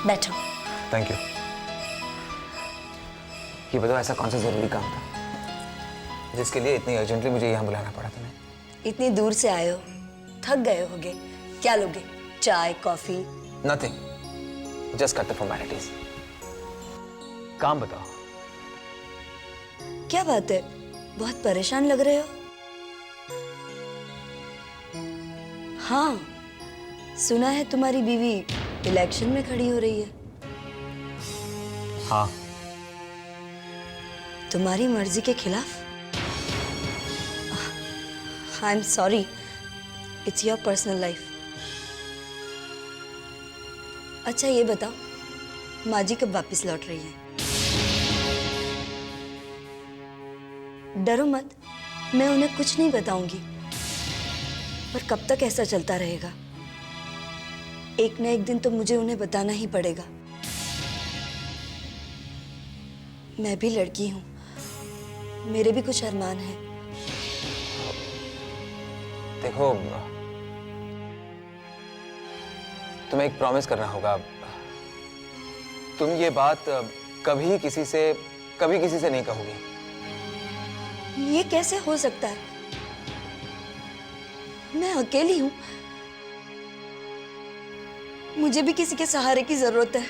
बैठो। Thank you. ये बताओ ऐसा कौन सा जरूरी काम था जिसके लिए इतनी अर्जेंटली मुझे यहाँ बुलाना पड़ा तुम्हें? इतनी दूर से आए हो, थक गए होगे। क्या लोगे? चाय, coffee? Nothing, just cut the formalities. काम बताओ। क्या बात है, बहुत परेशान लग रहे हो। हाँ, सुना है तुम्हारी बीवी इलेक्शन में खड़ी हो रही है। हाँ। तुम्हारी मर्जी के खिलाफ? I am sorry, it's your personal life. अच्छा ये बताओ, माँ जी कब वापस लौट रही है? डरो मत, मैं उन्हें कुछ नहीं बताऊंगी। पर कब तक ऐसा चलता रहेगा? एक न एक दिन तो मुझे उन्हें बताना ही पड़ेगा। मैं भी लड़की हूं, मेरे भी कुछ अरमान हैं। देखो, तुम्हें एक प्रॉमिस करना होगा। तुम ये बात कभी किसी से नहीं कहोगी। ये कैसे हो सकता है? मैं अकेली हूं, मुझे भी किसी के सहारे की जरूरत है।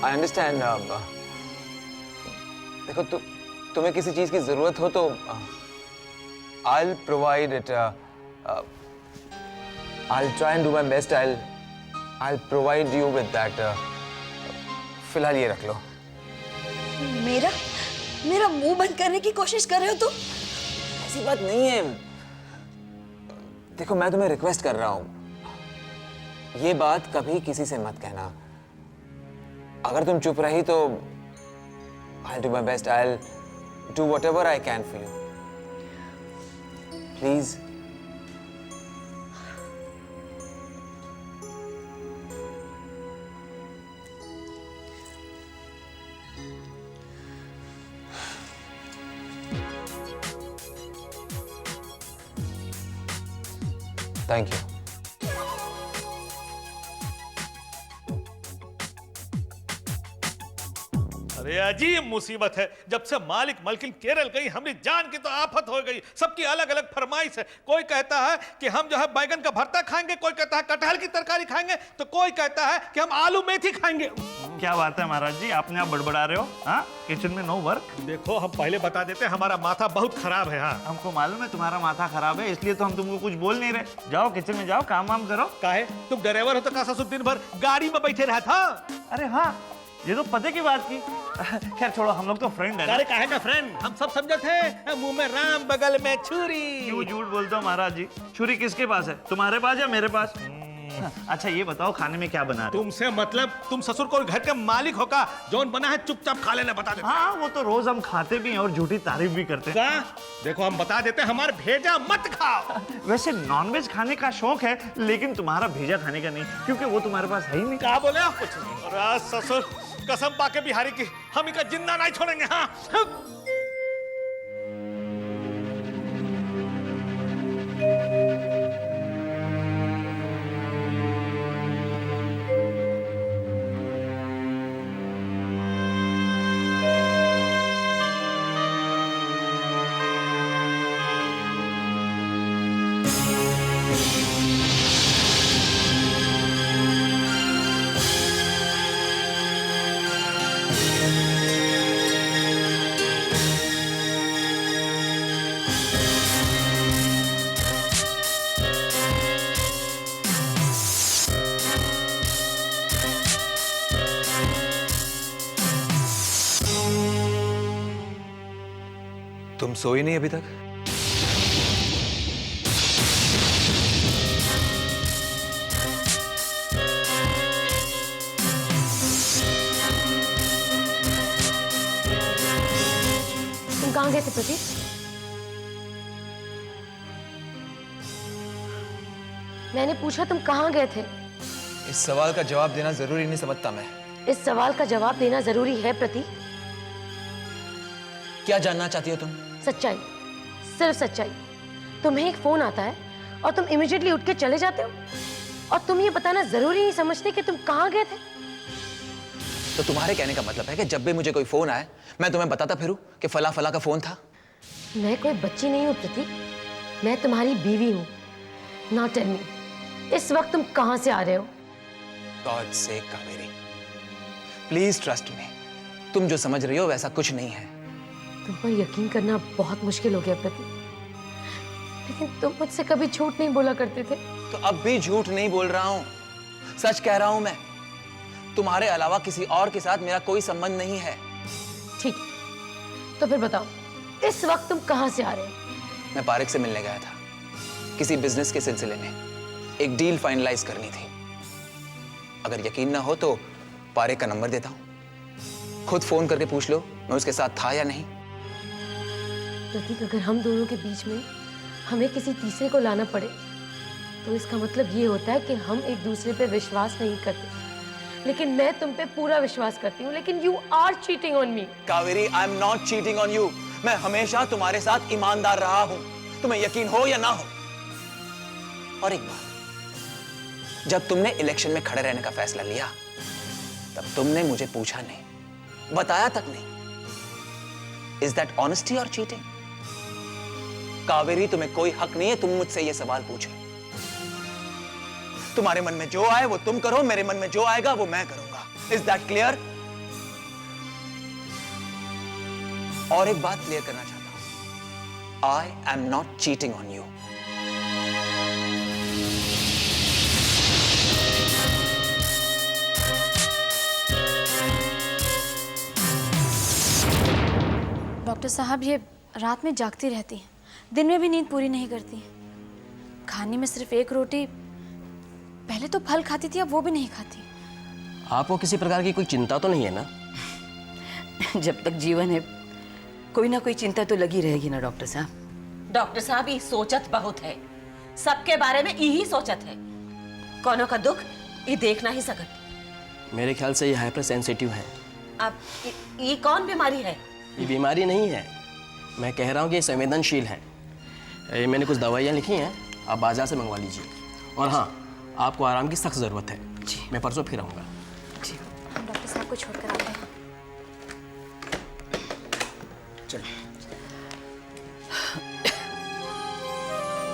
I understand. देखो, तुम्हें किसी चीज की जरूरत हो तो I'll provide it. I'll try and do my best. I'll provide you with that. फिलहाल ये रख लो। मेरा मुंह बंद करने की कोशिश कर रहे हो तुम? ऐसी बात नहीं है। देखो, मैं तुम्हें रिक्वेस्ट कर रहा हूं, ये बात कभी किसी से मत कहना। अगर तुम चुप रही तो I'll do my best. I'll do whatever I can for you. Please. Thank you. अरे अजीब मुसीबत है। जब से मालिक मलकिन केरल गई, हमारी जान की तो आफत हो गई। सबकी अलग अलग फरमाइश है। कोई कहता है कि हम जो है बैगन का भरता खाएंगे, कोई कहता है कटहल की तरकारी खाएंगे, तो कोई कहता है कि हम आलू मेथी खाएंगे। क्या बात है महाराज जी, आपने आप बड़बड़ा रहे हो? हाँ, किचन में नो वर्क। देखो, हम पहले बता देते हैं, हमारा माथा बहुत खराब है। हाँ, हमको मालूम है तुम्हारा माथा खराब है, इसलिए तो हम तुमको कुछ बोल नहीं रहे। जाओ किचन में जाओ, काम वाम करो। काहे? तुम ड्राइवर हो तो का ससुर दिन भर गाड़ी में बैठे रहा था? अरे हाँ, ये तो पते की बात की। खैर छोड़ो, हम लोग तो फ्रेंड है। अरे काहे का फ्रेंड? हम सब समझे थे। मुंह में राम, बगल में छुरी। क्यों झूठ बोलते हो महाराज जी? छुरी किसके पास है, तुम्हारे पास या मेरे पास? अच्छा ये बताओ, खाने में क्या बना रहे हो? तुमसे मतलब, तुम ससुर को घर के मालिक हो का? जोन बना है चुपचाप खा लेना, बता देते। हाँ, वो तो रोज हम खाते भी हैं और झूठी तारीफ भी करते हैं। देखो, हम बता देते हैं, हमारे भेजा मत खाओ। वैसे नॉनवेज खाने का शौक है, लेकिन तुम्हारा भेजा खाने का नहीं, क्योंकि वो तुम्हारे पास है ही नहीं। क्या बोले आप? कुछ नहीं। अरे ससुर, कसम पाके बिहारी की, हम इनका जिंदा नहीं छोड़ेंगे। हाँ, तुम सोई नहीं अभी तक? तुम कहाँ गए थे प्रतीक? मैंने पूछा तुम कहाँ गए थे? इस सवाल का जवाब देना जरूरी नहीं समझता मैं। इस सवाल का जवाब देना जरूरी है प्रतीक। क्या जानना चाहती हो तुम? सच्चाई, सिर्फ सच्चाई। तुम्हें एक फोन आता है और तुम इमीडिएटली उठ के चले जाते हो। और तुम ये बताना जरूरी नहीं समझते कि तुम कहाँ गए थे? तो तुम्हारे कहने का मतलब है कि जब भी मुझे कोई फोन आए मैं तुम्हें बताता फिरूं कि फला फला का फोन था? मैं कोई बच्ची नहीं हूँ प्रतीक, मैं तुम्हारी बीवी हूँ। नाउ टेल मी, इस वक्त तुम कहाँ से आ रहे हो? गॉड से कावेरी, प्लीज ट्रस्ट मी, तुम जो समझ रही हो वैसा कुछ नहीं है। तुम पर यकीन करना बहुत मुश्किल हो गया प्रतीक, लेकिन तुम मुझसे कभी झूठ नहीं बोला करते थे। तो अब भी झूठ नहीं बोल रहा हूं, सच कह रहा हूं मैं। तुम्हारे अलावा किसी और के साथ मेरा कोई संबंध नहीं है। ठीक, तो फिर बताओ इस वक्त तुम कहाँ से आ रहे हो? मैं पारिक से मिलने गया था, किसी बिजनेस के सिलसिले में। एक डील फाइनलाइज करनी थी। अगर यकीन ना हो तो पारिक का नंबर देता हूं, खुद फोन करके पूछ लो मैं उसके साथ था या नहीं। प्रतीक, अगर हम दोनों के बीच में हमें किसी तीसरे को लाना पड़े तो इसका मतलब ये होता है कि हम एक दूसरे पे विश्वास नहीं करते। लेकिन मैं तुम पे पूरा विश्वास करती हूँ, लेकिन you are cheating on me. Kaveri, I am not cheating on you. मैं हमेशा तुम्हारे साथ ईमानदार रहा हूं, तुम्हें यकीन हो या ना हो। और एक बात, जब तुमने इलेक्शन में खड़े रहने का फैसला लिया तब तुमने मुझे पूछा नहीं, बताया तक नहीं। इज दैट ऑनेस्टी और चीटिंग? कावेरी, तुम्हें कोई हक नहीं है तुम मुझसे ये सवाल पूछो। तुम्हारे मन में जो आए वो तुम करो, मेरे मन में जो आएगा वो मैं करूंगा। Is that clear? और एक बात क्लियर करना चाहता हूं, आई am not cheating on you. Doctor साहब, ये रात में जागती रहती हैं, दिन में भी नींद पूरी नहीं करती। खाने में सिर्फ एक रोटी, पहले तो फल खाती थी, अब वो भी नहीं खाती। आपको किसी प्रकार की कोई चिंता तो नहीं है ना? जब तक जीवन है कोई ना कोई चिंता तो लगी रहेगी ना डॉक्टर साहब। डॉक्टर साहब ये सोचत बहुत है, सबके बारे में यही सोचत है। कोनो का दुख ये देख ना ही सकत। मेरे ख्याल से ये हाइपर सेंसिटिव है। अब ये कौन बीमारी है? ये बीमारी नहीं है, मैं कह रहा हूँ कि ये संवेदनशील है। ये मैंने कुछ दवाइयाँ लिखी हैं, आप बाजार से मंगवा लीजिए। और हाँ, आपको आराम की सख्त ज़रूरत है। मैं परसों फिर आऊँगा। हम डॉक्टर साहब को छोड़कर आते हैं।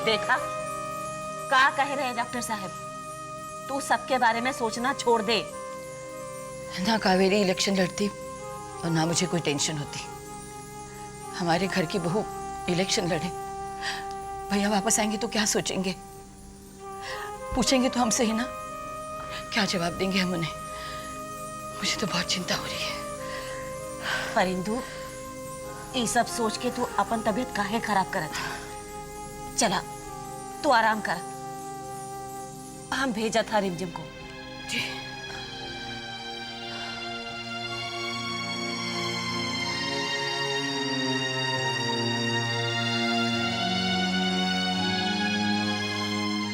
देखा क्या कह रहे हैं डॉक्टर साहब, तू सबके बारे में सोचना छोड़ दे। ना कावेरी इलेक्शन लड़ती और ना मुझे कोई टेंशन होती। हमारे घर की बहू इलेक्शन लड़े, भैया वापस आएंगे तो क्या सोचेंगे, पूछेंगे तो हमसे ही ना, क्या जवाब देंगे हम उन्हें। मुझे तो बहुत चिंता हो रही है। परिंदू, ये सब सोच के तू अपन तबीयत काहे खराब करत है? चला तू आराम कर, हम भेजा था रिमझिम को। जी।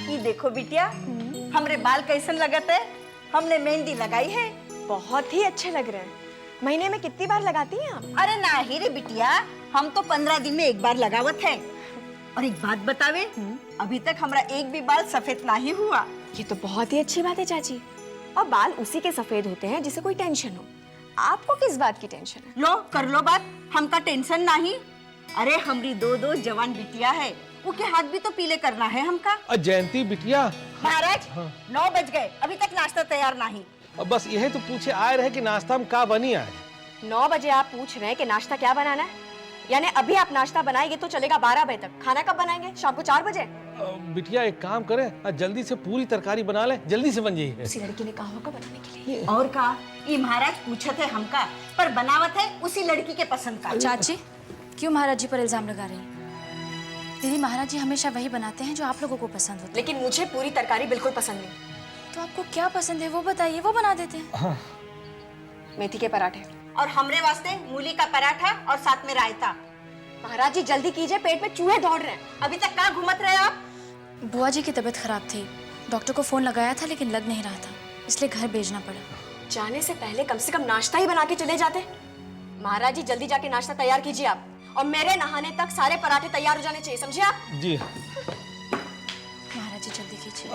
ये देखो बिटिया, हमरे बाल कैसन लगत है? हमने मेहंदी लगाई है। बहुत ही अच्छे लग रहे हैं। महीने में कितनी बार लगाती हैं आप? अरे नहीं रे बिटिया, हम तो 15 दिन में एक बार लगावत है। और एक बात बतावे, अभी तक हमारा एक भी बाल सफेद नहीं हुआ। ये तो बहुत ही अच्छी बात है चाची। और बाल उसी के सफेद होते हैं जिसे कोई टेंशन हो। आपको किस बात की टेंशन है? लो कर लो बात, हमका टेंशन नहीं। अरे हमरी दो जवान बिटिया है, उनके हाथ भी तो पीले करना है हमका। जयंती बिटिया, महाराज 9 बज गए, अभी तक नाश्ता तैयार नहीं। अब बस यही तो पूछे आए रहे कि नाश्ता में क्या बनी आज? 9 बजे आप पूछ रहे हैं कि नाश्ता क्या बनाना है? यानी अभी आप नाश्ता बनाएंगे तो चलेगा 12 बजे तक। खाना कब बनाएंगे? शाम को 4 बजे। बिटिया एक काम करें, जल्दी से पूरी तरकारी बना ले, जल्दी से बन जाइए। उसी लड़की ने कहा होगा बनाने के लिए। और कहा, ये महाराज पूछत है हमका, पर बनावत है उसी लड़की के पसंद का। चाची, क्यों महाराज जी पर इल्जाम लगा रही हैं? दीदी, महाराज जी हमेशा वही बनाते हैं जो आप लोगों को पसंद होता है। लेकिन मुझे पूरी तरकारी बिल्कुल पसंद नहीं। तो आपको क्या पसंद है वो बताइए, वो बना देते हैं। मेथी के पराठे। और हमरे वास्ते मूली का पराठा और साथ में रायता। महाराज जी जल्दी कीजिए, पेट में चूहे दौड़ रहे हैं। अभी तक कहाँ घूमत रहे आप? बुआ जी की तबीयत खराब थी, डॉक्टर को फोन लगाया था लेकिन लग नहीं रहा था, इसलिए घर भेजना पड़ा। जाने से पहले कम से कम नाश्ता ही बना के चले जाते। महाराज जी जल्दी जाके नाश्ता तैयार कीजिए आप, और मेरे नहाने तक सारे पराठे तैयार हो जाने चाहिए, समझे आप? जी महाराज जी जल्दी कीजिए।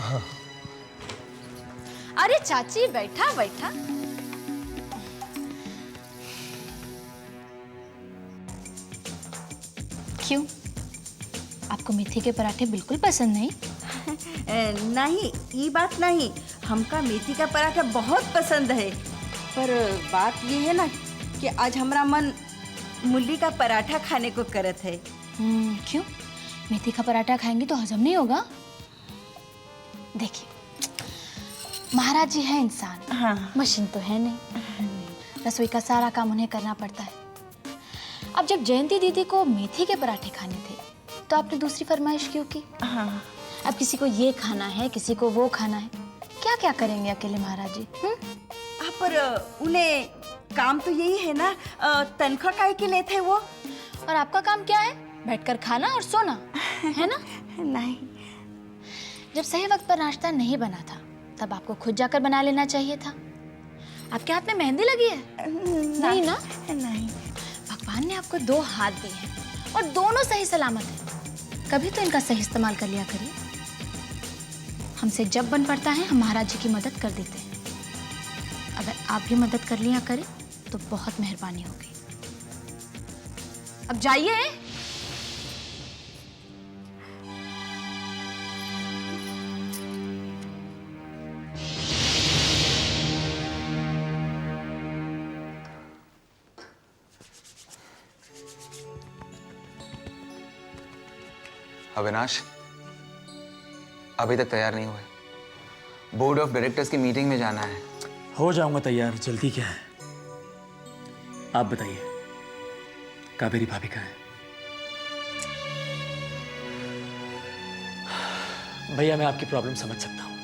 अरे चाची बैठा बैठा। क्यों, आपको मेथी के पराठे बिल्कुल पसंद नहीं? नहीं, ये बात नहीं, हमका मेथी का पराठा बहुत पसंद है। पर बात ये है ना कि आज हमारा मन मूली का पराठा खाने को करत है। क्यों, मेथी का पराठा खाएंगे तो हजम नहीं होगा? देखिए, महाराज जी है इंसान, हाँ। मशीन तो है नहीं। रसोई का सारा काम उन्हें करना पड़ता है। अब जब जयंती दीदी को मेथी के पराठे खाने थे तो आपने दूसरी फरमाइश क्यों की? हाँ। अब किसी को ये खाना है, किसी को वो खाना है, क्या क्या करेंगे अकेले महाराज जी? पर उन्हें काम तो यही है ना, तनख्वाह काहे के लिए थे वो? और आपका काम क्या है? बैठकर खाना और सोना, है ना? नहीं। जब सही वक्त पर नाश्ता नहीं बना था तब आपको खुद जाकर बना लेना चाहिए था। आपके हाथ में मेहंदी लगी है? नहीं ना? नहीं। भगवान ने आपको 2 हाथ दिए हैं और दोनों सही सलामत हैं। कभी तो इनका सही इस्तेमाल कर लिया करिए। हमसे जब बन पड़ता है हम महाराज जी की मदद कर देते हैं। अगर आप भी मदद कर लिया करें तो बहुत मेहरबानी होगी। अब जाइए। अविनाश, अभी तक तैयार नहीं हुए। बोर्ड ऑफ डायरेक्टर्स की मीटिंग में जाना है। हो जाऊंगा तैयार, जल्दी क्या है? आप बताइए, कावेरी भाभी कहाँ है? भैया, मैं आपकी प्रॉब्लम समझ सकता हूँ,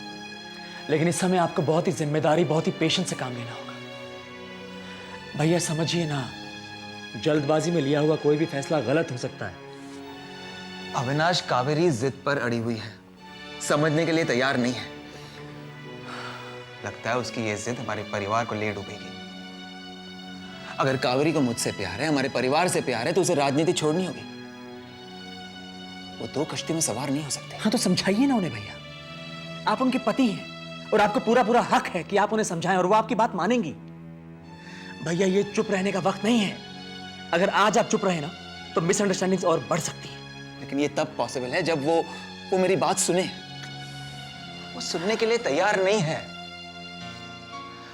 लेकिन इस समय आपको बहुत ही जिम्मेदारी, बहुत ही पेशेंस से काम लेना होगा। भैया समझिए ना, जल्दबाजी में लिया हुआ कोई भी फैसला गलत हो सकता है। अविनाश, कावेरी जिद पर अड़ी हुई है, समझने के लिए तैयार नहीं है। लगता है उसकी ये जिद हमारे परिवार को ले डूबेगी। अगर कावेरी को मुझसे प्यार है, हमारे परिवार से प्यार है, तो उसे राजनीति छोड़नी होगी। वो 2 कश्ती में सवार नहीं हो सकते। हाँ तो समझाइए ना उन्हें भैया, आप उनके पति हैं और आपको पूरा पूरा हक है कि आप उन्हें समझाएं और वो आपकी बात मानेंगी। भैया, ये चुप रहने का वक्त नहीं है। अगर आज आप चुप रहे ना तो मिसअंडरस्टैंडिंग्स और बढ़ सकती है। लेकिन ये तब पॉसिबल है जब वो मेरी बात सुने। वो सुनने के लिए तैयार नहीं है।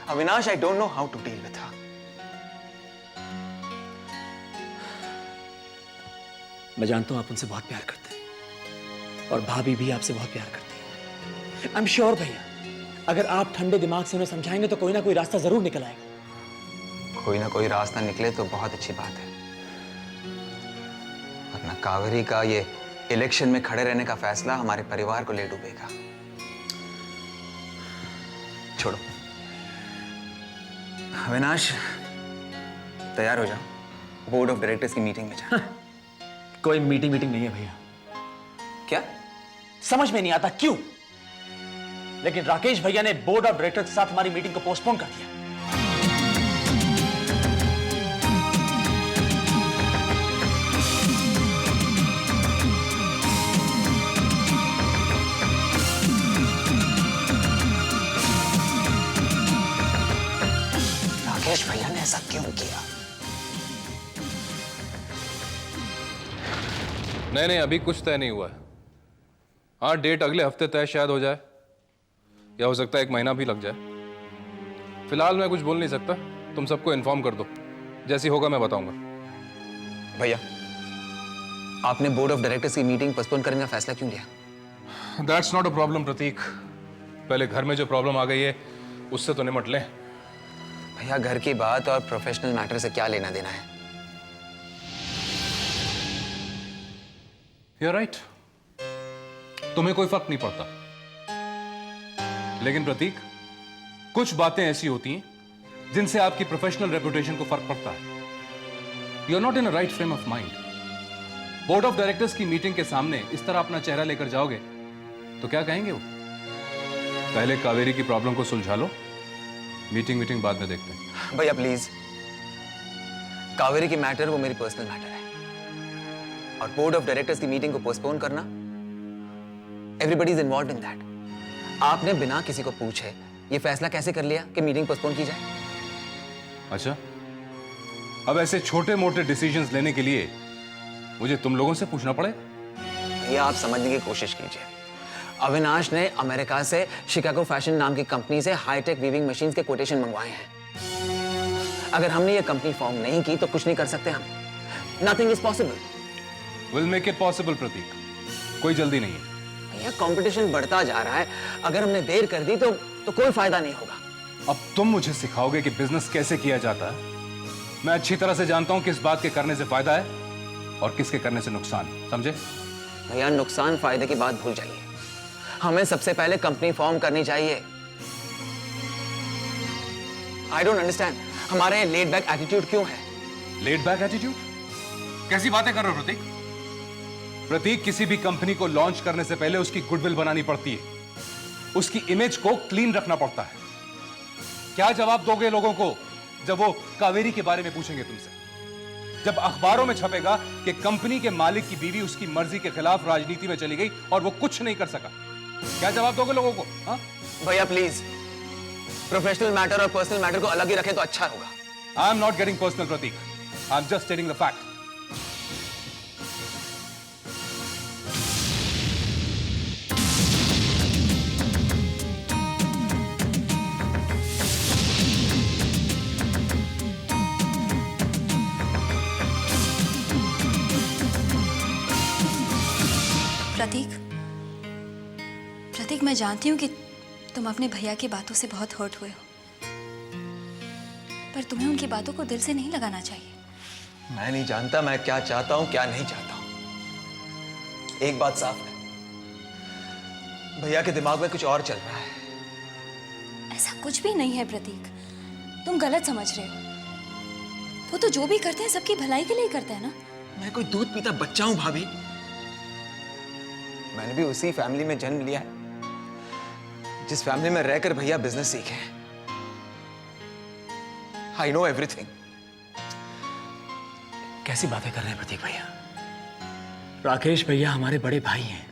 Avinash, I don't know how to deal with her. मैं जानता हूं आप उनसे बहुत प्यार करते हैं और भाभी भी आपसे बहुत प्यार करती है। आई एम श्योर भैया, अगर आप ठंडे दिमाग से उन्हें समझाएंगे तो कोई ना कोई रास्ता जरूर निकल आएगा। कोई ना कोई रास्ता निकले तो बहुत अच्छी बात है, वरना कावेरी का ये इलेक्शन में खड़े रहने का फैसला हमारे परिवार को ले डूबेगा। छोड़ो। अविनाश, तैयार हो जाओ, बोर्ड ऑफ डायरेक्टर्स की मीटिंग में जाना। कोई मीटिंग नहीं है भैया। क्या? समझ में नहीं आता क्यों, लेकिन राकेश भैया ने बोर्ड ऑफ डायरेक्टर्स के साथ हमारी मीटिंग को पोस्टपोन कर दिया। राकेश भैया ने ऐसा क्यों किया? नहीं, अभी कुछ तय नहीं हुआ है। हाँ, डेट अगले हफ्ते तय शायद हो जाए, या हो सकता है 1 महीना भी लग जाए। फिलहाल मैं कुछ बोल नहीं सकता, तुम सबको इन्फॉर्म कर दो, जैसी होगा मैं बताऊंगा। भैया, आपने बोर्ड ऑफ डायरेक्टर्स की मीटिंग पोस्टपोन करने का फैसला क्यों लिया? दैट्स नॉट अ प्रॉब्लम प्रतीक। पहले घर में जो प्रॉब्लम आ गई है उससे तो निपट लें। भैया, घर की बात और प्रोफेशनल मैटर से क्या लेना देना है? You're right. तुम्हें कोई फर्क नहीं पड़ता, लेकिन प्रतीक, कुछ बातें ऐसी होती हैं जिनसे आपकी प्रोफेशनल रेपुटेशन को फर्क पड़ता है। You are not in a right frame of mind. Board of directors की मीटिंग के सामने इस तरह अपना चेहरा लेकर जाओगे तो क्या कहेंगे वो? पहले कावेरी की प्रॉब्लम को सुलझा लो, मीटिंग बाद में देखते हैं। भैया प्लीज, कावेरी की मैटर वो मेरी पर्सनल मैटर है, और बोर्ड ऑफ डायरेक्टर्स की मीटिंग को पोस्टपोन करना, everybody is involved in that. आपने बिना किसी को पूछे ये फैसला कैसे कर लिया कि मीटिंग पोस्टपोन की जाए? अच्छा, अब ऐसे छोटे मोटे डिसीजंस लेने के लिए मुझे तुम लोगों से पूछना पड़े? ये आप समझने की कोशिश कीजिए। अविनाश ने अमेरिका से शिकागो फैशन नाम की कंपनी से हाईटेक वीविंग मशीन्स के कोटेशन मंगवाए हैं। अगर हमने ये कंपनी फॉर्म नहीं की तो कुछ नहीं कर सकते हम। Nothing is possible. Will make it possible Prateek, कोई जल्दी नहीं है। भैया कंपटीशन बढ़ता जा रहा है, अगर हमने देर कर दी तो कोई फायदा नहीं होगा। अब तुम मुझे सिखाओगे कि बिजनेस कैसे किया जाता है? मैं अच्छी तरह से जानता हूं किस बात के करने से फायदा है और किसके करने से नुकसान, समझे? भैया नुकसान फायदे की बात भूल जाइए, हमें सबसे पहले कंपनी फॉर्म करनी चाहिए। आई डोंट अंडरस्टैंड, हमारे लेड बैक एटीट्यूड क्यों है? Laid back attitude? कैसी बातें कर रहे हो प्रतीक? प्रतीक, किसी भी कंपनी को लॉन्च करने से पहले उसकी गुडविल बनानी पड़ती है, उसकी इमेज को क्लीन रखना पड़ता है। क्या जवाब दोगे लोगों को जब वो कावेरी के बारे में पूछेंगे तुमसे? जब अखबारों में छपेगा कि कंपनी के मालिक की बीवी उसकी मर्जी के खिलाफ राजनीति में चली गई और वो कुछ नहीं कर सका, क्या जवाब दोगे लोगों को? हाँ? भैया प्लीज, प्रोफेशनल मैटर और पर्सनल मैटर को अलग ही रखें तो अच्छा होगा। I am not getting personal Prateek, I am just stating the fact. Prateek, मैं जानती हूँ कि तुम अपने भैया की बातों से बहुत हर्ट हुए हो, पर तुम्हें उनकी बातों को दिल से नहीं लगाना चाहिए। मैं नहीं जानता मैं क्या चाहता हूं क्या नहीं चाहता हूं। एक बात साफ है, भैया के दिमाग में कुछ और चल रहा है। ऐसा कुछ भी नहीं है प्रतीक, तुम गलत समझ रहे हो। वो तो जो भी करते हैं सबकी भलाई के लिए करते हैं ना। मैं कोई दूध पीता बच्चा हूं भाभी? मैंने भी उसी फैमिली में जन्म लिया है जिस फैमिली में रहकर भैया बिजनेस सीखे हैं। I know everything. कैसी बातें कर रहे हैं प्रतीक भैया? राकेश भैया हमारे बड़े भाई हैं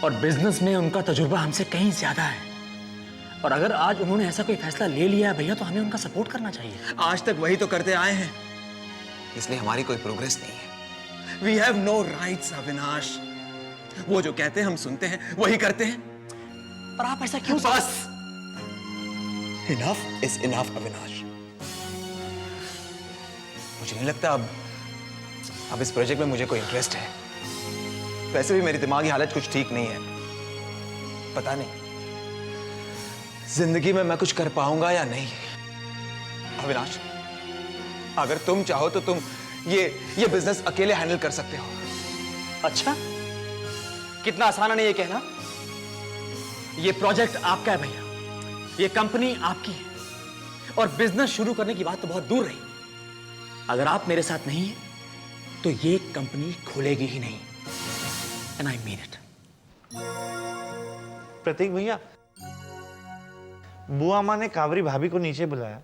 और बिजनेस में उनका तजुर्बा हमसे कहीं ज्यादा है। और अगर आज उन्होंने ऐसा कोई फैसला ले लिया है भैया तो हमें उनका सपोर्ट करना चाहिए। आज तक वही तो करते आए हैं, इसलिए हमारी कोई प्रोग्रेस नहीं है। We have no rights Avinash. वो जो कहते हैं हम सुनते हैं, वही करते हैं। पर आप ऐसा क्यों? बस, इनफ इज इनफ अविनाश। मुझे नहीं लगता अब इस प्रोजेक्ट में मुझे कोई इंटरेस्ट है। वैसे भी मेरी दिमागी हालत कुछ ठीक नहीं है। पता नहीं जिंदगी में मैं कुछ कर पाऊंगा या नहीं। अविनाश, अगर तुम चाहो तो तुम ये बिजनेस अकेले हैंडल कर सकते हो। अच्छा, कितना आसान है ये कहना। ये प्रोजेक्ट आपका है भैया, ये कंपनी आपकी है और बिजनेस शुरू करने की बात तो बहुत दूर रही। अगर आप मेरे साथ नहीं हैं तो ये कंपनी खुलेगी ही नहीं। And I mean it. Prateek भैया, बुआ माँ ने कावरी भाभी को नीचे बुलाया